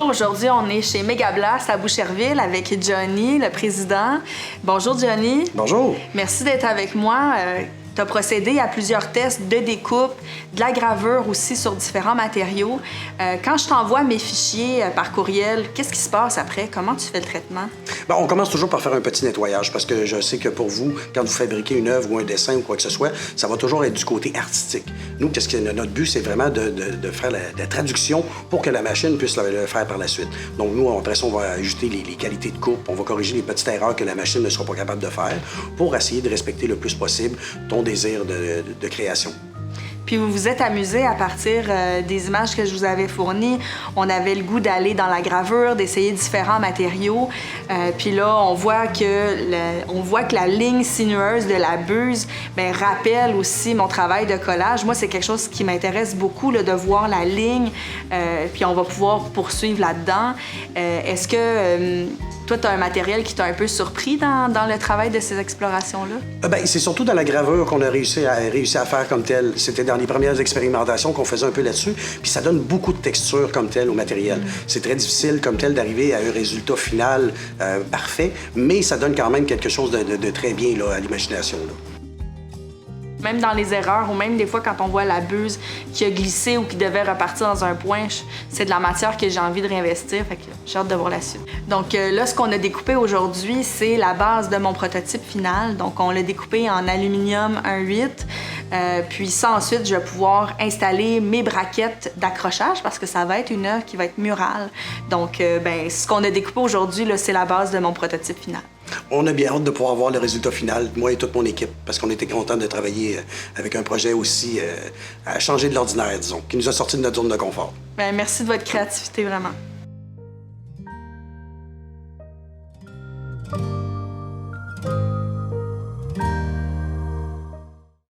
Aujourd'hui, on est chez Mégablast à Boucherville avec Johnny, le président. Bonjour, Johnny. Bonjour. Merci d'être avec moi. Tu as procédé à plusieurs tests de découpe, de la gravure aussi sur différents matériaux. Quand je t'envoie mes fichiers par courriel, qu'est-ce qui se passe après? Comment tu fais le traitement? Bon, on commence toujours par faire un petit nettoyage parce que je sais que pour vous, quand vous fabriquez une œuvre ou un dessin ou quoi que ce soit, ça va toujours être du côté artistique. Nous, notre but, c'est vraiment de faire la traduction pour que la machine puisse le faire par la suite. Donc, nous, après ça, on va ajuster les qualités de coupe, on va corriger les petites erreurs que la machine ne sera pas capable de faire pour essayer de respecter le plus possible ton désir de création. Puis vous vous êtes amusé à partir des images que je vous avais fournies. On avait le goût d'aller dans la gravure, d'essayer différents matériaux. Puis là, on voit que la ligne sinueuse de la buse rappelle aussi mon travail de collage. Moi, c'est quelque chose qui m'intéresse beaucoup, là, de voir la ligne. Puis on va pouvoir poursuivre là-dedans. Est-ce que toi, tu as un matériel qui t'a un peu surpris dans le travail de ces explorations-là? C'est surtout dans la gravure qu'on a réussi à faire comme tel. C'était dans les premières expérimentations qu'on faisait un peu là-dessus. Puis ça donne beaucoup de texture comme tel au matériel. C'est très difficile comme tel d'arriver à un résultat final parfait, mais ça donne quand même quelque chose de très bien là, à l'imagination. Même dans les erreurs, ou même des fois quand on voit la buse qui a glissé ou qui devait repartir dans un point, c'est de la matière que j'ai envie de réinvestir, fait que j'ai hâte de voir la suite. Donc là, ce qu'on a découpé aujourd'hui, c'est la base de mon prototype final. Donc on l'a découpé en aluminium 1.8, puis ça ensuite, je vais pouvoir installer mes braquettes d'accrochage parce que ça va être une œuvre qui va être murale. Donc ce qu'on a découpé aujourd'hui, c'est la base de mon prototype final. On a bien hâte de pouvoir voir le résultat final, moi et toute mon équipe, parce qu'on était contents de travailler avec un projet aussi à changer de l'ordinaire, disons, qui nous a sortis de notre zone de confort. Merci de votre créativité, vraiment.